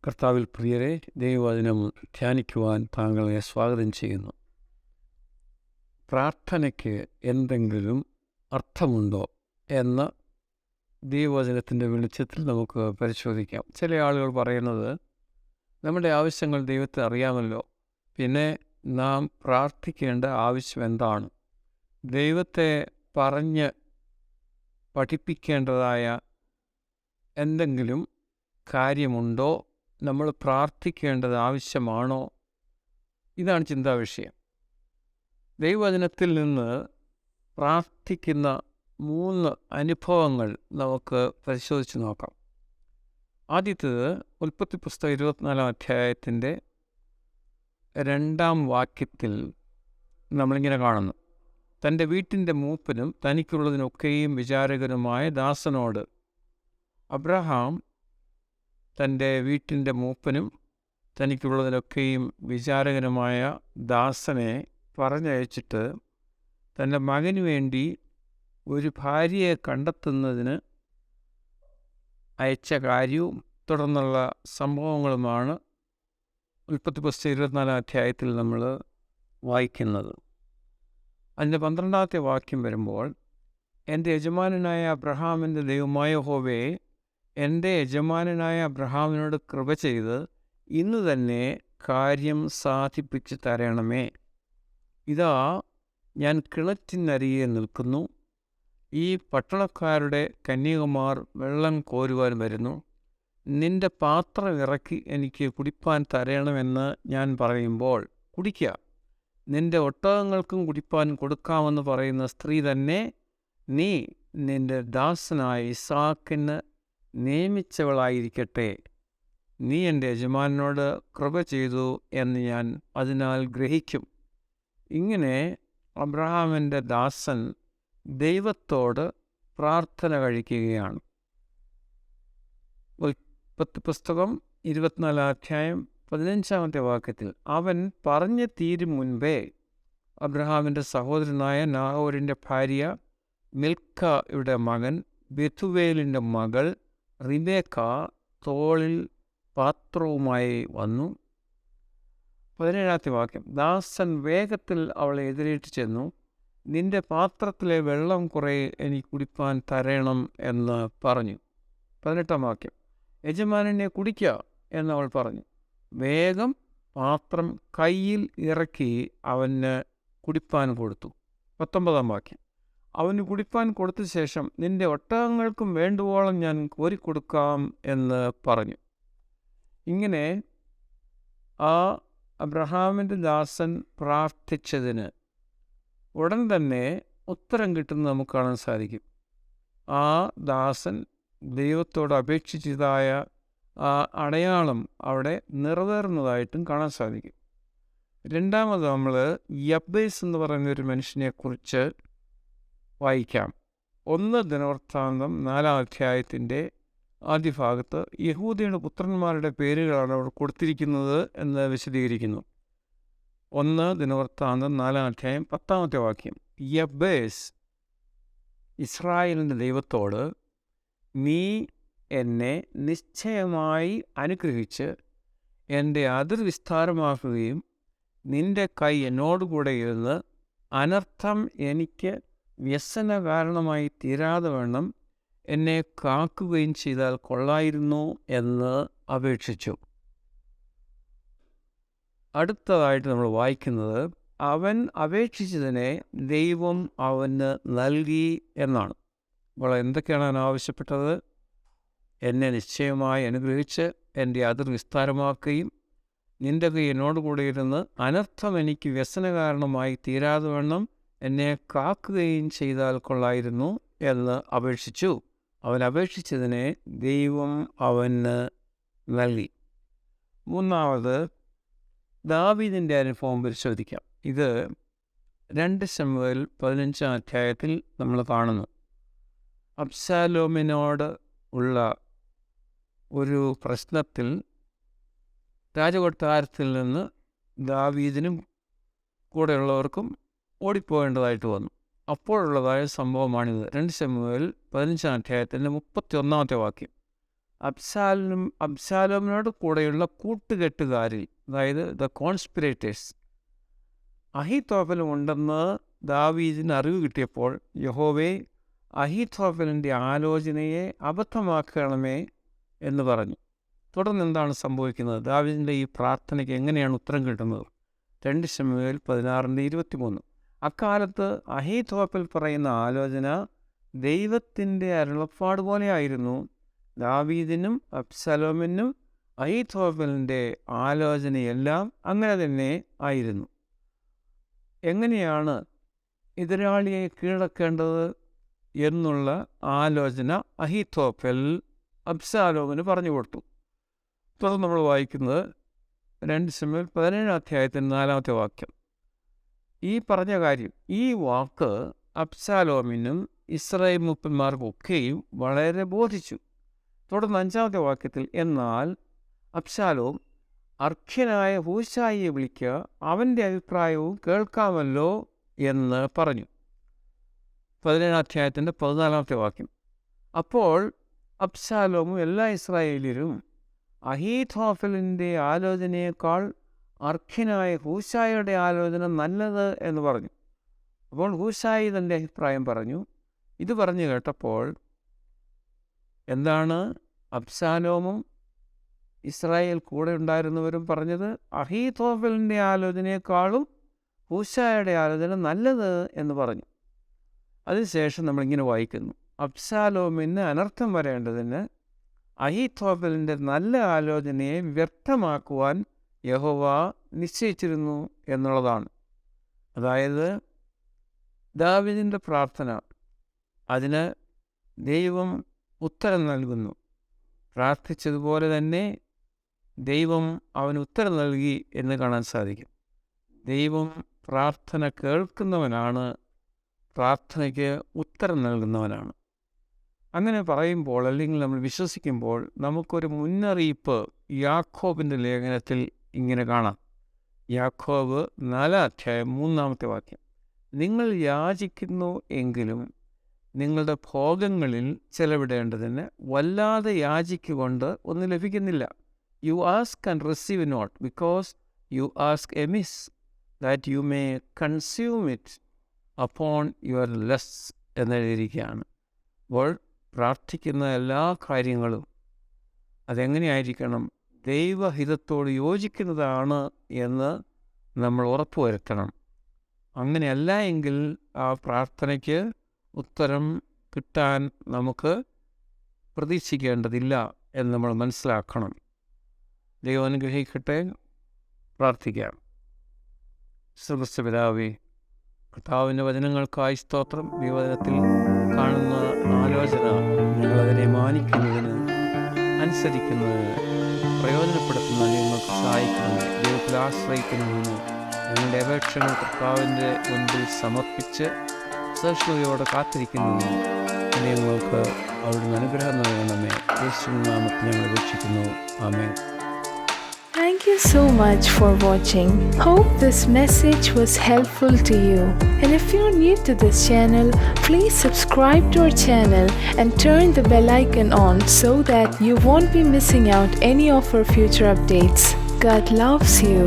കർത്താവിൽ പ്രിയരെ, ദൈവവചനം ധ്യാനിക്കുവാൻ താങ്കളെ സ്വാഗതം ചെയ്യുന്നു. പ്രാർത്ഥനയ്ക്ക് എന്തെങ്കിലും അർത്ഥമുണ്ടോ എന്ന ദൈവവചനത്തിൻ്റെ വെളിച്ചത്തിൽ നമുക്ക് പരിശോധിക്കാം. ചില ആളുകൾ പറയുന്നത്, നമ്മുടെ ആവശ്യങ്ങൾ ദൈവത്തെ അറിയാമല്ലോ, പിന്നെ നാം പ്രാർത്ഥിക്കേണ്ട ആവശ്യം എന്താണ്? ദൈവത്തെ പറഞ്ഞ് പഠിപ്പിക്കേണ്ടതായ എന്തെങ്കിലും കാര്യമുണ്ടോ? നമ്മൾ പ്രാർത്ഥിക്കേണ്ടത് ആവശ്യമാണോ? ഇതാണ് ചിന്താവിഷയം. ദൈവവചനത്തിൽ നിന്ന് പ്രാർത്ഥിക്കുന്ന 3 അനുഭവങ്ങൾ നമുക്ക് പരിശോധിച്ച് നോക്കാം. ആദ്യത്തേത് ഉൽപ്പത്തി പുസ്തകം 24-ാം അധ്യായത്തിൻ്റെ 2-ാം വാക്യത്തിൽ നമ്മളിങ്ങനെ കാണുന്നു. തൻ്റെ വീട്ടിൻ്റെ മൂപ്പനും തനിക്കുള്ളതിനൊക്കെയും വിചാരകനുമായ ദാസനോട് അബ്രഹാം തൻ്റെ വീട്ടിൻ്റെ മൂപ്പനും തനിക്കുള്ളതിനൊക്കെയും വിചാരകനുമായ ദാസനെ പറഞ്ഞയച്ചിട്ട് തൻ്റെ മകന് വേണ്ടി ഒരു ഭാര്യയെ കണ്ടെത്തുന്നതിന് അയച്ച കാര്യവും തുടർന്നുള്ള സംഭവങ്ങളുമാണ് ഉൽപ്പത്തി പുസ്തകം 24-ാം അധ്യായത്തിൽ നമ്മൾ വായിക്കുന്നത്. അതിൻ്റെ 12-ാമത്തെ വാക്യം വരുമ്പോൾ, എൻ്റെ യജമാനനായ അബ്രഹാമിൻ്റെ ദൈവമായ യഹോവേ, എൻ്റെ യജമാനനായ അബ്രഹാമിനോട് കൃപ ചെയ്ത് ഇന്ന് തന്നെ കാര്യം സാധിപ്പിച്ച് തരണമേ. ഇതാ, ഞാൻ കിണറ്റിനരികെ നിൽക്കുന്നു. ഈ പട്ടണക്കാരുടെ കന്യകമാർ വെള്ളം കോരുവാൻ വരുന്നു. നിന്റെ പാത്രം ഇറക്കി എനിക്ക് കുടിപ്പാൻ തരണമെന്ന് ഞാൻ പറയുമ്പോൾ കുടിക്കുക. നിന്റെ ഒട്ടകങ്ങൾക്കും കുടിപ്പാൻ കൊടുക്കാമെന്ന് പറയുന്ന സ്ത്രീ തന്നെ നീ നിന്റെ ദാസനായ ഇസാക്കിന് നിയമിച്ചവളായിരിക്കട്ടെ. നീ എൻ്റെ യജമാനോട് കൃപ ചെയ്തു എന്ന് ഞാൻ അതിനാൽ ഗ്രഹിക്കും. ഇങ്ങനെ അബ്രഹാമിൻ്റെ ദാസൻ ദൈവത്തോട് പ്രാർത്ഥന കഴിക്കുകയാണ്. ഉൽപ്പത്തി പുസ്തകം 24-ാം അധ്യായം 15-ാമത്തെ വാക്യത്തിൽ, അവൻ പറഞ്ഞു തീരും മുൻപേ അബ്രഹാമിൻ്റെ സഹോദരനായ നാഹോരിൻ്റെ ഭാര്യ മിൽക്കയുടെ മകൻ ബെഥുവേലിൻ്റെ മകൾ റിബേക്ക തോളിൽ പാത്രവുമായി വന്നു. 17-ാമത്തെ വാക്യം, ദാസൻ വേഗത്തിൽ അവളെ എതിരേറ്റ് ചെന്നു. നിന്റെ പാത്രത്തിലെ വെള്ളം കുറേ എനിക്ക് കുടിപ്പാൻ തരണം എന്ന് പറഞ്ഞു. 18-ാം വാക്യം, യജമാനനെ കുടിക്കുക എന്നവൾ പറഞ്ഞു. വേഗം പാത്രം കയ്യിൽ ഇറക്കി അവന് കുടിപ്പാൻ കൊടുത്തു. 19-ാം വാക്യം, അവന് കുടിപ്പാൻ കൊടുത്ത ശേഷം നിന്റെ ഒട്ടകങ്ങൾക്കും വേണ്ടുവോളം ഞാൻ കോരിക്കൊടുക്കാം എന്ന് പറഞ്ഞു. ഇങ്ങനെ ആ അബ്രഹാമിൻ്റെ ദാസൻ പ്രാർത്ഥിച്ചതിന് ഉടൻ തന്നെ ഉത്തരം കിട്ടുന്നത് നമുക്ക് കാണാൻ സാധിക്കും. ആ ദാസൻ ദൈവത്തോട് അപേക്ഷിച്ചതായ ആ അടയാളം അവിടെ നിറവേറുന്നതായിട്ടും കാണാൻ സാധിക്കും. രണ്ടാമത് നമ്മൾ യബ്ബേസ് എന്ന് പറയുന്ന ഒരു മനുഷ്യനെക്കുറിച്ച് വായിക്കാം. 1 ദിനവൃത്താന്തം 4-ാം അധ്യായത്തിൻ്റെ ആദ്യ ഭാഗത്ത് യഹൂദയുടെ പുത്രന്മാരുടെ പേരുകളാണ് അവിടെ കൊടുത്തിരിക്കുന്നത് എന്ന് വിശദീകരിക്കുന്നു. 1 ദിനവൃത്താന്തം 4-ാം അധ്യായം 10-ാമത്തെ വാക്യം, യബ്ബേസ് ഇസ്രായേലിൻ്റെ ദൈവത്തോട്, നീ എന്നെ നിശ്ചയമായി അനുഗ്രഹിച്ച് എൻ്റെ അതിർ വിസ്താരമാക്കുകയും നിന്റെ കൈ എന്നോടുകൂടെ ഇരുന്ന് അനർത്ഥം എനിക്ക് വ്യസന കാരണമായി തീരാതെ വണ്ണം എന്നെ കാക്കുകയും ചെയ്താൽ കൊള്ളായിരുന്നു എന്ന് അപേക്ഷിച്ചു. അടുത്തതായിട്ട് നമ്മൾ വായിക്കുന്നത്, അവൻ അപേക്ഷിച്ചതിനെ ദൈവം അവന് നൽകി എന്നാണ്. അപ്പോൾ എന്തൊക്കെയാണ് അവൻ ആവശ്യപ്പെട്ടത്? എന്നെ നിശ്ചയമായി അനുഗ്രഹിച്ച് എൻ്റെ അതിർ വിസ്താരമാക്കുകയും നിന്റെ കൈ എന്നോടുകൂടെ ഇരുന്ന് അനർത്ഥം എനിക്ക് വ്യസന കാരണമായി തീരാതെ വണ്ണം എന്നെ കാക്കുകയും ചെയ്താൽ കൊള്ളായിരുന്നു എന്ന് അപേക്ഷിച്ചു. അവൻ അപേക്ഷിച്ചതിനെ ദൈവം അവന് നൽകി. മൂന്നാമത് ദാവീദിൻ്റെ അനുഭവം പരിശോധിക്കാം. ഇത് 2 ശമൂവേൽ 15-ാം അധ്യായത്തിൽ നമ്മൾ കാണുന്നു. അബ്ശാലോമിനോട് ഉള്ള ഒരു പ്രശ്നത്തിൽ രാജകൊട്ടാരത്തിൽ നിന്ന് ദാവീദിനും കൂടെയുള്ളവർക്കും ഓടിപ്പോകേണ്ടതായിട്ട് വന്നു. അപ്പോഴുള്ളതായ സംഭവമാണിത്. 2 ശമൂവേൽ 15-ാം അധ്യായത്തിൻ്റെ 31-ാമത്തെ വാക്യം, അബ്ശാലോമിനോട് കൂടെയുള്ള കൂട്ടുകെട്ടുകാരിൽ, അതായത് ദ കോൺസ്പിറേറ്റേഴ്സ്, അഹീത്തോഫലും ഉണ്ടെന്ന് ദാവീദിന് അറിവ് കിട്ടിയപ്പോൾ, യഹോവേ, അഹീത്തോഫലിൻ്റെ ആലോചനയെ അബദ്ധമാക്കണമേ എന്ന് പറഞ്ഞു. തുടർന്ന് എന്താണ് സംഭവിക്കുന്നത്? ദാവീദിൻ്റെ ഈ പ്രാർത്ഥനയ്ക്ക് എങ്ങനെയാണ് ഉത്തരം കിട്ടുന്നത്? 2 ശമൂവേൽ 16:23. അക്കാലത്ത് അഹീത്തോഫൽ പറയുന്ന ആലോചന ദൈവത്തിൻ്റെ അരുളപ്പാട് പോലെയായിരുന്നു. ദാവീദിനും അബ്ശാലോമിനും അഹീത്തോഫലിൻ്റെ ആലോചനയെല്ലാം അങ്ങനെ തന്നെ ആയിരുന്നു. എങ്ങനെയാണ് എതിരാളിയെ കീഴടക്കേണ്ടത് എന്നുള്ള ആലോചന അഹീത്തോഫൽ അബ്ശാലോമിന് പറഞ്ഞു കൊടുത്തു. തുടർന്ന് നമ്മൾ വായിക്കുന്നത് 2 ശമൂവേൽ 17:4 വാക്യം. ഈ പറഞ്ഞ കാര്യം, ഈ വാക്ക് അബ്ശാലോമിനും ഇസ്രായേൽ മൂപ്പന്മാർക്കൊക്കെയും വളരെ ബോധിച്ചു. തുടർന്ന് 5 വാക്യത്തിൽ, എന്നാൽ അബ്ശാലോം അർഖ്യനായ ഹൂശായിയെ വിളിക്കുക, അവൻ്റെ അഭിപ്രായവും കേൾക്കാമല്ലോ എന്ന് പറഞ്ഞു. 17 വാക്യം. അപ്പോൾ അബ്ശാലോമും എല്ലാ ഇസ്രായേലിയരും അഹീത്തോഫലിൻ്റെ ആലോചനയേക്കാൾ അർഖ്യനായ ഹൂശായിയുടെ ആലോചന നല്ലത് എന്ന് പറഞ്ഞു. അപ്പോൾ ഹൂശായി തൻ്റെ അഭിപ്രായം പറഞ്ഞു. ഇത് പറഞ്ഞു കേട്ടപ്പോൾ എന്താണ് അബ്ശാലോമും ഇസ്രായേൽ കൂടെ ഉണ്ടായിരുന്നവരും പറഞ്ഞത്? അഹീത്തോഫലിൻ്റെ ആലോചനയെക്കാളും ഹൂശായിയുടെ ആലോചന നല്ലത് എന്ന് പറഞ്ഞു. അതിനുശേഷം നമ്മളിങ്ങനെ വായിക്കുന്നു, അബ്ശാലോമിന് അനർത്ഥം വരേണ്ടതിന് അഹീത്തോഫലിൻ്റെ നല്ല ആലോചനയെ വ്യർത്ഥമാക്കുവാൻ യഹോവ നിശ്ചയിച്ചിരുന്നു എന്നുള്ളതാണ്. അതായത് ദാവീദിൻ്റെ പ്രാർത്ഥന, അതിന് ദൈവം ഉത്തരം നൽകുന്നു. പ്രാർത്ഥിച്ചതുപോലെ തന്നെ ദൈവം അവന് ഉത്തരം നൽകി എന്ന് കാണാൻ സാധിക്കും. ദൈവം പ്രാർത്ഥന കേൾക്കുന്നവനാണ്, പ്രാർത്ഥനയ്ക്ക് ഉത്തരം നൽകുന്നവനാണ്. അങ്ങനെ പറയുമ്പോൾ, അല്ലെങ്കിൽ നമ്മൾ വിശ്വസിക്കുമ്പോൾ, നമുക്കൊരു മുന്നറിയിപ്പ് യാക്കോബിൻ്റെ ലേഖനത്തിൽ ഇങ്ങനെ കാണാം. യാക്കോബ് 4:3 വാക്യം, നിങ്ങൾ യാചിക്കുന്നു എങ്കിലും നിങ്ങളുടെ ഭോഗങ്ങളിൽ ചെലവിടേണ്ടതിന് വല്ലാതെ യാചിക്കൊണ്ട് ഒന്നും ലഭിക്കുന്നില്ല. You ask and receive not, because you ask amiss, that you may consume it upon your lusts എന്നെഴുതിയിരിക്കുകയാണ്. അപ്പോൾ പ്രാർത്ഥിക്കുന്ന എല്ലാ കാര്യങ്ങളും അതെങ്ങനെയായിരിക്കണം? ദൈവഹിതത്തോട് യോജിക്കുന്നതാണ് എന്ന് നമ്മൾ ഉറപ്പുവരുത്തണം. അങ്ങനെയല്ല എങ്കിൽ ആ പ്രാർത്ഥനയ്ക്ക് ഉത്തരം കിട്ടാൻ നമുക്ക് പ്രതീക്ഷിക്കേണ്ടതില്ല എന്ന് നമ്മൾ മനസ്സിലാക്കണം. ദൈവം അനുഗ്രഹിക്കട്ടെ. പ്രാർത്ഥിക്കാം. പിതാവേ, കർത്താവിൻ്റെ വചനങ്ങൾക്കായി സ്തോത്രം. ഈ വചനത്തിൽ കാണുന്ന ആലോചന ഞങ്ങളതിനെ മാനിക്കുന്നതിന്, അനുസരിക്കുന്നതിന്, പ്രയോജനപ്പെടുത്തുന്നതിന് ഞങ്ങൾക്ക് സഹായിക്കണം. ദൈവത്തിൽ ആശ്രയിക്കുന്നതിന് ഞങ്ങളുടെ അപേക്ഷകൾ കർത്താവിൻ്റെ മുൻപിൽ സമർപ്പിച്ച് സഹിഷ്ണുതയോടെ കാത്തിരിക്കുന്നതിന് ഞങ്ങൾക്ക് അവിടുന്ന് അനുഗ്രഹം നൽകണമേ. യേശുവിൻ നാമത്തിൽ ഞങ്ങൾ അപേക്ഷിക്കുന്നു. ആമേൻ. Thank you so much for watching. Hope this message was helpful to you. And if you're new to this channel, please subscribe to our channel and turn the bell icon on so that you won't be missing out any of our future updates. God loves you.